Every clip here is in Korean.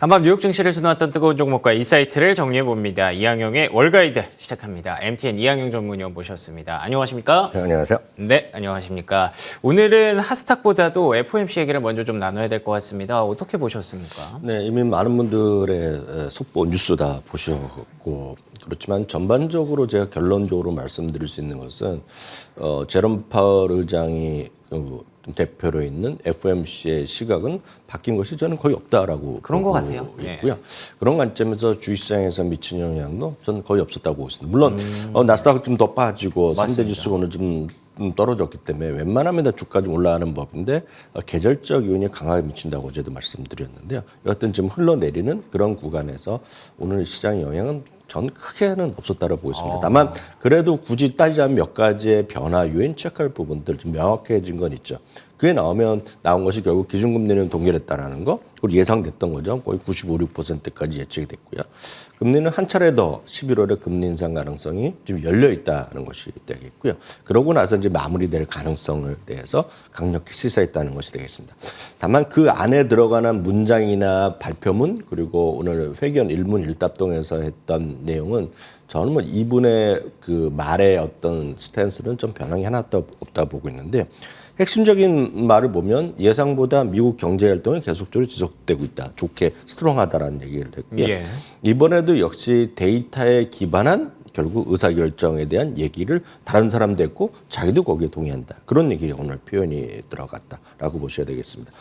간밤 뉴욕 증시를 수놓았던 뜨거운 종목과 이사이트를 정리해봅니다. 이항영의 월가이드 시작합니다. MTN 이항영 전문위원 모셨습니다. 안녕하십니까? 네, 안녕하세요. 네, 안녕하십니까? 오늘은 하스탁보다도 FOMC 얘기를 먼저 좀 나눠야 될 것 같습니다. 어떻게 보셨습니까? 네, 이미 많은 분들의 속보 뉴스 다 보셨고 그렇지만 전반적으로 제가 결론적으로 말씀드릴 수 있는 것은 제롬 파월 의장이 좀 대표로 있는 FOMC의 시각은 바뀐 것이 저는 거의 없다라고 그런 것 보고 같아요. 있고요. 그런 관점에서 주식시장에서 미친 영향도 저는 거의 없었다고 보고 있습니다. 물론 나스닥 좀 더 빠지고 3대 지수가 오늘 좀 떨어졌기 때문에 웬만하면 다 주가 좀 올라가는 법인데 계절적 요인이 강하게 미친다고 어제도 말씀드렸는데요. 여하튼 지금 흘러내리는 그런 구간에서 오늘 시장 영향은 전 크게는 없었다고 보고 있습니다. 다만 그래도 굳이 따지자면 몇 가지의 변화 요인 체크할 부분들 좀 명확해진 건 있죠. 그게 나온 것이 결국 기준금리는 동결했다라는 거, 그리고 예상됐던 거죠. 거의 95, 6%까지 예측이 됐고요. 금리는 한 차례 더 11월에 금리 인상 가능성이 좀 열려 있다는 것이 되겠고요. 그러고 나서 이제 마무리될 가능성을 대해서 강력히 시사했다는 것이 되겠습니다. 다만 그 안에 들어가는 문장이나 발표문 그리고 오늘 회견 일문 일답동에서 했던 내용은 저는 뭐 이분의 그 말의 어떤 스탠스는 좀 변함이 하나도 없다 보고 있는데. 핵심적인 말을 보면 예상보다 미국 경제 활동이 계속적으로 지속되고 있다. 좋게 스트롱하다라는 얘기를 했고요. 예. 이번에도 역시 데이터에 기반한 결국 의사결정에 대한 얘기를 다른 사람도 했고 자기도 거기에 동의한다. 그런 얘기가 오늘 표현이 들어갔다라고 보셔야 되겠습니다.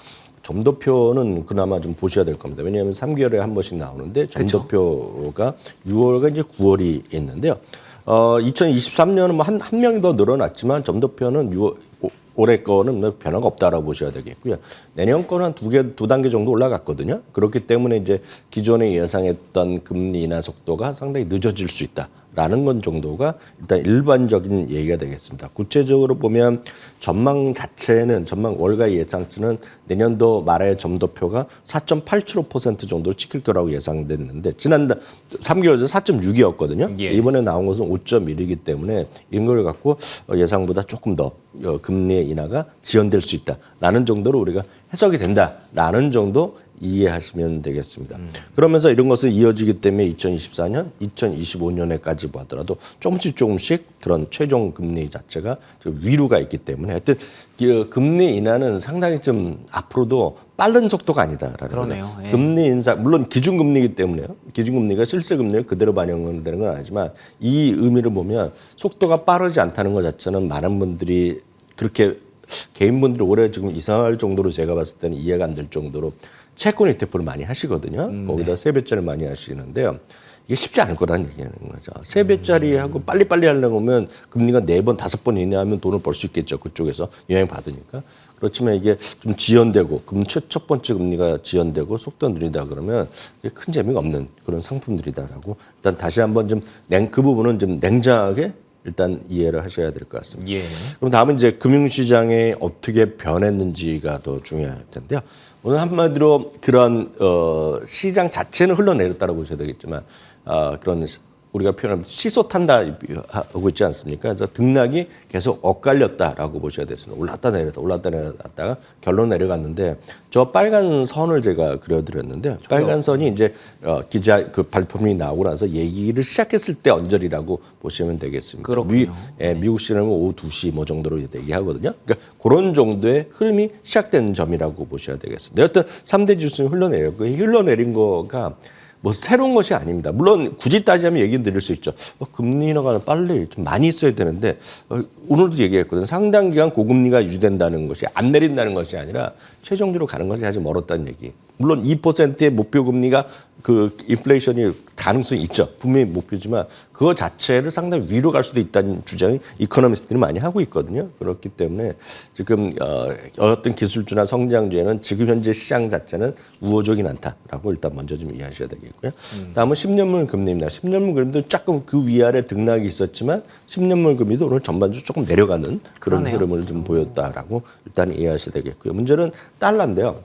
점도표는 그나마 좀 보셔야 될 겁니다. 왜냐하면 3개월에 한 번씩 나오는데 점도표가 6월과 이제 9월이 있는데요. 2023년은 뭐 한 명이 더 늘어났지만 점도표는 올해 거는 변화가 없다라고 보셔야 되겠고요. 내년 거는 두 단계 정도 올라갔거든요. 그렇기 때문에 이제 기존에 예상했던 금리 인하 속도가 상당히 늦어질 수 있다라는 건 정도가 일단 일반적인 얘기가 되겠습니다. 구체적으로 보면 전망 월가 예상치는 내년도 말의 점도표가 4.875% 정도로 찍힐 거라고 예상됐는데 지난달 3개월 전 4.6이었거든요. 예. 이번에 나온 것은 5.1이기 때문에 이런 걸 갖고 예상보다 조금 더 금리의 인하가 지연될 수 있다라는 정도로 우리가 해석이 된다라는 정도 이해하시면 되겠습니다. 그러면서 이런 것은 이어지기 때문에 2024년, 2025년에까지 보더라도 조금씩 그런 최종 금리 자체가 좀 위로가 있기 때문에 하여튼 금리 인하는 상당히 좀 앞으로도 빠른 속도가 아니다라는 그러네요. 거죠. 예. 금리 인상 물론 기준금리이기 때문에요. 기준금리가 실세금리를 그대로 반영되는 건 아니지만 이 의미를 보면 속도가 빠르지 않다는 것 자체는 많은 분들이 그렇게 개인분들이 올해 지금 이상할 정도로 제가 봤을 때는 이해가 안 될 정도로 채권 ETF를 많이 하시거든요. 거기다 3배짜리 많이 하시는데요. 이게 쉽지 않을 거라는 얘기하는 거죠. 3배짜리 하고 빨리빨리 하려고 하면 금리가 4번, 5번 이내하면 돈을 벌 수 있겠죠. 그쪽에서 영향 받으니까. 그렇지만 이게 좀 지연되고 첫 번째 금리가 지연되고 속도가 느리다 그러면 이게 큰 재미가 없는 그런 상품들이다라고 일단 다시 한번 좀 그 부분은 좀 냉정하게 일단 이해를 하셔야 될 것 같습니다. 예. 그럼 다음은 이제 금융시장이 어떻게 변했는지가 더 중요할 텐데요. 오늘 한마디로 그런 시장 자체는 흘러내렸다고 보셔야 되겠지만 그런 우리가 표현하면 시소탄다 하고 있지 않습니까? 그래서 등락이 계속 엇갈렸다라고 보셔야 되겠습니다. 올랐다 내렸다가 결론 내려갔는데 저 빨간 선을 제가 그려드렸는데 빨간 선이 이제 기자 그 발표문이 나오고 나서 얘기를 시작했을 때 언저리라고 보시면 되겠습니다. 그렇군요. 미국 시간은 오후 2시 뭐 정도로 얘기하거든요. 그러니까 그런 정도의 흐름이 시작된 점이라고 보셔야 되겠습니다. 여튼 3대 지수는 흘러내렸고 흘러내린 거가 뭐 새로운 것이 아닙니다. 물론 굳이 따지자면 얘기 드릴 수 있죠. 금리 인하가 빨리 좀 많이 있어야 되는데 오늘도 얘기했거든요. 상당 기간 고금리가 유지된다는 것이 안 내린다는 것이 아니라 최종적으로 가는 것이 아직 멀었다는 얘기. 물론 2%의 목표 금리가 그 인플레이션이 가능성이 있죠. 분명히 목표지만 그거 자체를 상당히 위로 갈 수도 있다는 주장이 이코노미스트들이 많이 하고 있거든요. 그렇기 때문에 지금 어떤 기술주나 성장주에는 지금 현재 시장 자체는 우호적이진 않다라고 일단 먼저 좀 이해하셔야 되겠고요. 다음은 10년물 금리입니다. 10년물 금리도 조금 그 위아래 등락이 있었지만 10년물 금리도 오늘 전반적으로 조금 내려가는 그런 그러네요. 흐름을 좀 보였다라고 일단 이해하셔야 되겠고요. 문제는 달러인데요.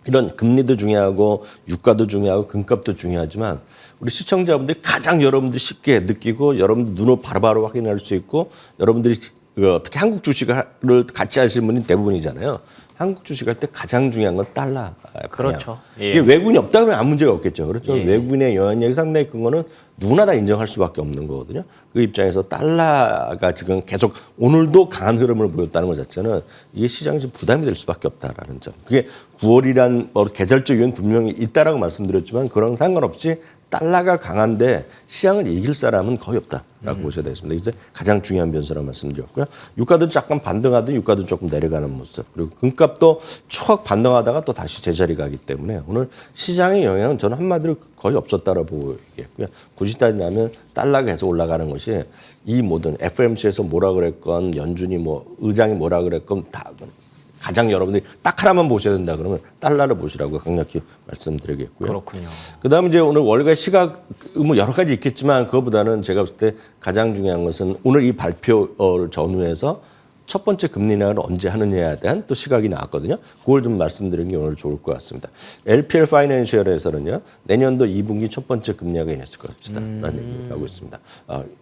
이런 금리도 중요하고 유가도 중요하고 금값도 중요하지만 우리 시청자분들이 가장 여러분들이 쉽게 느끼고 여러분들 눈으로 바로바로 확인할 수 있고 여러분들이 특히 한국 주식을 같이 하시는 분이 대부분이잖아요. 한국 주식할 때 가장 중요한 건 달러. 그렇죠. 예. 이게 외국인이 없다 그러면 아무 문제가 없겠죠. 그렇죠. 예. 외국인의 영향력이 상당히 큰 거는 누구나 다 인정할 수밖에 없는 거거든요. 그 입장에서 달러가 지금 계속 오늘도 강한 흐름을 보였다는 것 자체는 이게 시장이 좀 부담이 될 수밖에 없다라는 점. 그게 9월이란 계절적 요인 분명히 있다라고 말씀드렸지만 그런 상관없이 달러가 강한데 시장을 이길 사람은 거의 없다라고 보셔야 되겠습니다. 이제 가장 중요한 변수라고 말씀드렸고요. 유가도 잠깐 반등하더니 유가도 조금 내려가는 모습. 그리고 금값도 추억 반등하다가 또 다시 제자리 가기 때문에 오늘 시장의 영향은 저는 한마디로 거의 없었다라고 보겠고요. 굳이 따지자면 달러가 계속 올라가는 것이 이 모든 FMC에서 뭐라 그랬건 연준이 의장이 뭐라 그랬건 다 가장 여러분들이 딱 하나만 보셔야 된다 그러면 달러를 보시라고 강력히 말씀드리겠고요. 그렇군요. 그다음에 이제 오늘 월가 시각 여러 가지 있겠지만 그거보다는 제가 봤을 때 가장 중요한 것은 오늘 이 발표 전후에서 첫 번째 금리 인하를 언제 하느냐에 대한 또 시각이 나왔거든요. 그걸 좀 말씀드리는 게 오늘 좋을 것 같습니다. LPL 파이낸셜에서는요. 내년도 2분기 첫 번째 금리 인하가 있을 것이다 라는 얘기를 하고 있습니다.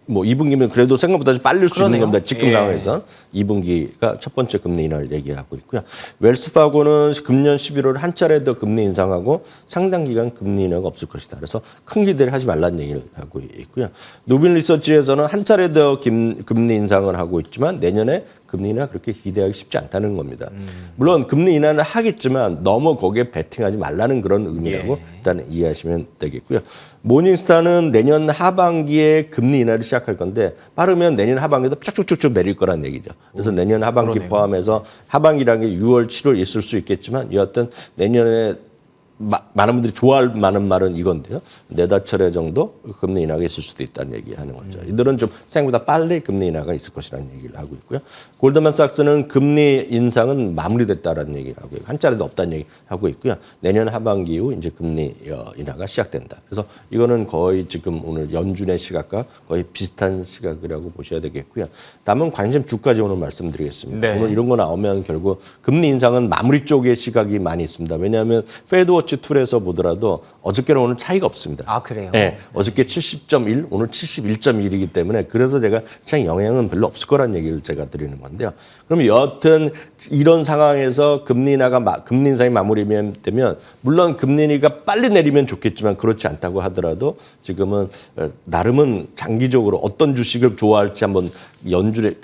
2분기면 그래도 생각보다 좀 빨릴 수 있는 겁니다. 지금 상황에서 2분기가 첫 번째 금리 인하를 얘기하고 있고요. 웰스파고는 금년 11월 한 차례 더 금리 인상하고 상당 기간 금리 인하가 없을 것이다. 그래서 큰 기대를 하지 말라는 얘기를 하고 있고요. 누빈 리서치에서는 한 차례 더 금리 인상을 하고 있지만 내년에 금리 인하 그렇게 기대하기 쉽지 않다는 겁니다. 물론 금리 인하는 하겠지만 너무 거기에 베팅하지 말라는 그런 의미라고 일단 이해하시면 되겠고요. 모닝스타는 내년 하반기에 금리 인하를 시작할 건데 빠르면 내년 하반기에도 쭉쭉쭉쭉 내릴 거란 얘기죠. 그래서 내년 하반기 그러네요. 포함해서 하반기라는 게 6월, 7월 있을 수 있겠지만 여하튼 내년에 많은 분들이 좋아할 만한 말은 이건데요. 네다섯 차례 정도 금리 인하가 있을 수도 있다는 얘기하는 거죠. 이들은 좀 생각보다 빨리 금리 인하가 있을 것이라는 얘기를 하고 있고요. 골드만삭스는 금리 인상은 마무리됐다라는 얘기를 하고 있고 한 차례도 없다는 얘기 하고 있고요. 내년 하반기 이후 이제 금리 인하가 시작된다. 그래서 이거는 거의 지금 오늘 연준의 시각과 거의 비슷한 시각이라고 보셔야 되겠고요. 다음은 관심 주까지 오늘 말씀드리겠습니다. 네. 오늘 이런 거 나오면 결국 금리 인상은 마무리 쪽의 시각이 많이 있습니다. 왜냐하면 페드 툴에서 보더라도 어저께는 오늘 차이가 없습니다. 아, 그래요? 네, 어저께 70.1, 오늘 71.1이기 때문에 그래서 제가 시장 영향은 별로 없을 거란 얘기를 제가 드리는 건데요. 그럼 여하튼 이런 상황에서 금리 인상이 마무리되면 물론 금리 인하가 빨리 내리면 좋겠지만 그렇지 않다고 하더라도 지금은 나름은 장기적으로 어떤 주식을 좋아할지 한번 연준의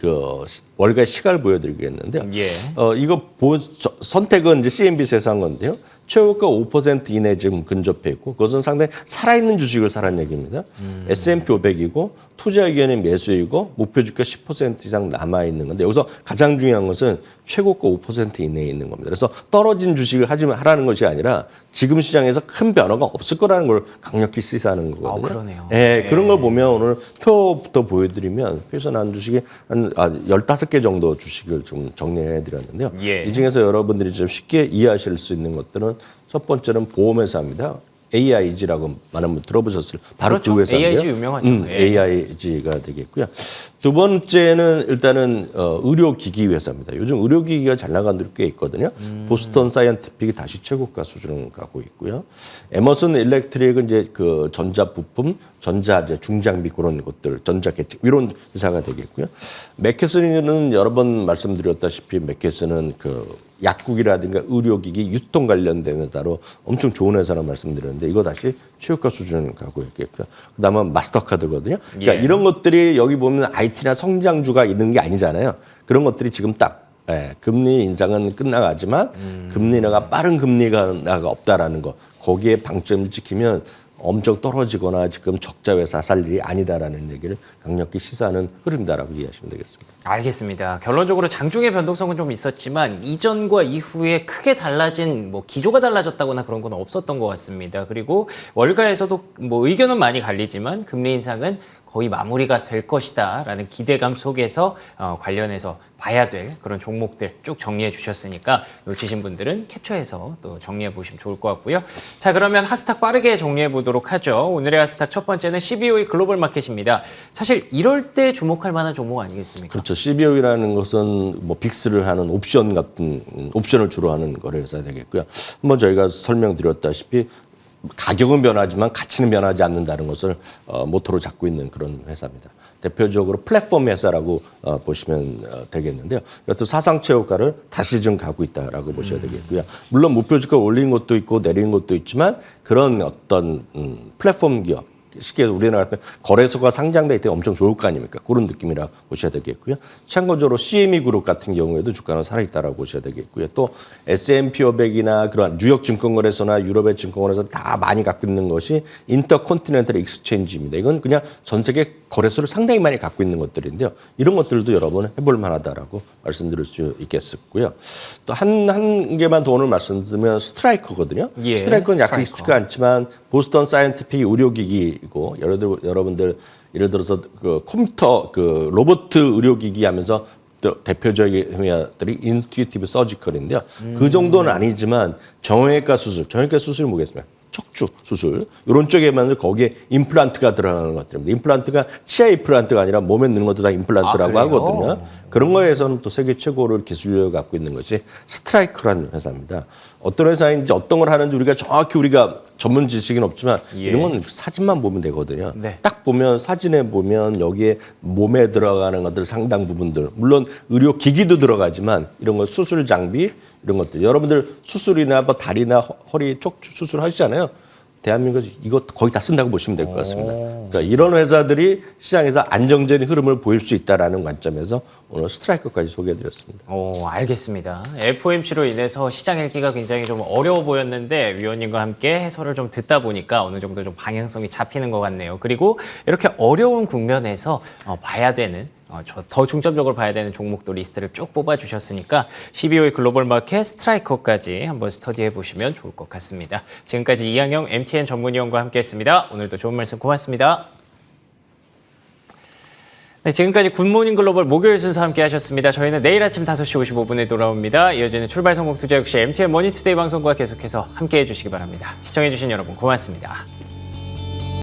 월가의 시각을 보여드리겠는데요. 예. 이거 선택은 이제 CNBC에서 한 건데요. 최고가 5% 이내 지금 근접해 있고 그것은 상당히 살아있는 주식을 사라는 얘기입니다. S&P 500이고 투자 의견이 매수이고 목표 주가 10% 이상 남아있는 건데 여기서 가장 중요한 것은 최고가 5% 이내에 있는 겁니다. 그래서 떨어진 주식을 하라는 것이 아니라 지금 시장에서 큰 변화가 없을 거라는 걸 강력히 시사하는 거거든요. 그러네요. 네, 그런 걸 보면 오늘 표부터 보여드리면 표에서 난 주식이 한 15개 정도 주식을 좀 정리해드렸는데요. 예. 이 중에서 여러분들이 좀 쉽게 이해하실 수 있는 것들은 첫 번째는 보험회사입니다. AIG라고 많은 분 들어보셨을 바로 그렇죠. 그 회사인데요. AIG 유명하죠. 예. AIG가 되겠고요. 두 번째는 일단은 의료기기 회사입니다. 요즘 의료기기가 잘 나가는 데도 꽤 있거든요. 보스턴 사이언티픽이 다시 최고가 수준을 가고 있고요. 에머슨 일렉트릭은 이제 그 전자 부품, 전자재, 중장비 그런 것들, 전자계층 이런 회사가 되겠고요. 맥케슨은 여러 번 말씀드렸다시피 맥케슨은 그 약국이라든가 의료기기 유통 관련된 회사로 엄청 좋은 회사라고 말씀드렸는데 이거 다시 최고가 수준을 가고 있겠고요. 그다음에 마스터카드거든요. 그러니까 예. 이런 것들이 여기 보면 IT나 성장주가 있는 게 아니잖아요. 그런 것들이 지금 딱 금리 인상은 끝나가지만 금리 인하가 빠른 금리 인하가 없다라는 거 거기에 방점을 지키면 엄청 떨어지거나 지금 적자 회사 살 일이 아니다라는 얘기를 강력히 시사하는 흐름이다라고 이해하시면 되겠습니다. 알겠습니다. 결론적으로 장중의 변동성은 좀 있었지만 이전과 이후에 크게 달라진 기조가 달라졌다거나 그런 건 없었던 것 같습니다. 그리고 월가에서도 의견은 많이 갈리지만 금리 인상은 거의 마무리가 될 것이다라는 기대감 속에서 관련해서 봐야 될 그런 종목들 쭉 정리해 주셨으니까 놓치신 분들은 캡처해서 또 정리해 보시면 좋을 것 같고요. 자, 그러면 하스탁 빠르게 정리해 보도록 하죠. 오늘의 하스탁 첫 번째는 CBOE 글로벌 마켓입니다. 사실 이럴 때 주목할 만한 종목 아니겠습니까? 그렇죠. CBOE라는 것은 빅스를 하는 옵션 같은 옵션을 주로 하는 거래회사 되겠고요. 한번 저희가 설명드렸다시피 가격은 변하지만 가치는 변하지 않는다는 것을 모토로 잡고 있는 그런 회사입니다. 대표적으로 플랫폼 회사라고 보시면 되겠는데요. 여튼 사상체효과를 다시 좀 가고 있다라고 보셔야 되겠고요. 물론 목표주가 올린 것도 있고 내리는 것도 있지만 그런 어떤 플랫폼 기업 쉽게 우리나라 같은 거래소가 상장될 때 엄청 좋을 거 아닙니까? 그런 느낌이라 보셔야 되겠고요. 참고적으로 CME 그룹 같은 경우에도 주가는 살아있다라고 보셔야 되겠고요. 또 S&P 500이나 그런 뉴욕 증권거래소나 유럽의 증권거래소 다 많이 갖고 있는 것이 인터컨티넨탈 익스체인지입니다. 이건 그냥 전 세계 거래소를 상당히 많이 갖고 있는 것들인데요. 이런 것들도 여러분 해볼 만하다라고 말씀드릴 수 있겠고요. 또 한 개만 더 오늘 말씀드리면 스트라이커거든요. 예, 스트라이커는 약간 스트라이커. 익숙하지 않지만 보스턴 사이언티픽 의료기기이고 여러분들 예를 들어서 그 컴퓨터 그 로봇 의료기기 하면서 또 대표적인 분야들이 인투이티브 서지컬인데요. 그 정도는 아니지만 정형외과 수술이 뭐겠습니까? 척추 수술 이런 쪽에만 거기에 임플란트가 들어가는 것들입니다. 임플란트가 치아 임플란트가 아니라 몸에 넣는 것도 다 임플란트라고 아, 그래요? 하거든요. 그런 거에서는 또 세계 최고를 기술력을 갖고 있는 것이 스트라이크라는 회사입니다. 어떤 회사인지 어떤 걸 하는지 우리가 정확히 우리가 전문 지식은 없지만 예. 이런 건 사진만 보면 되거든요. 네. 딱 보면 사진에 보면 여기에 몸에 들어가는 것들 상당 부분들 물론 의료 기기도 들어가지만 이런 거 수술 장비 이런 것들 여러분들 수술이나 뭐 다리나 허리 척추 수술 하시잖아요. 대한민국 이거 거의 다 쓴다고 보시면 될 것 같습니다. 그러니까 이런 회사들이 시장에서 안정적인 흐름을 보일 수 있다라는 관점에서 오늘 스트라이커까지 소개해드렸습니다. 알겠습니다. FOMC로 인해서 시장 읽기가 굉장히 좀 어려워 보였는데 위원님과 함께 해설을 좀 듣다 보니까 어느 정도 좀 방향성이 잡히는 것 같네요. 그리고 이렇게 어려운 국면에서 봐야 되는 더 중점적으로 봐야 되는 종목도 리스트를 쭉 뽑아주셨으니까 12호의 글로벌 마켓 스트라이커까지 한번 스터디해 보시면 좋을 것 같습니다. 지금까지 이항영 MTN 전문위원과 함께했습니다. 오늘도 좋은 말씀 고맙습니다. 네, 지금까지 굿모닝 글로벌 목요일 순서 함께 하셨습니다. 저희는 내일 아침 5시 55분에 돌아옵니다. 이어지는 출발 성공 투자 역시 MTN 머니투데이 방송과 계속해서 함께해 주시기 바랍니다. 시청해 주신 여러분 고맙습니다.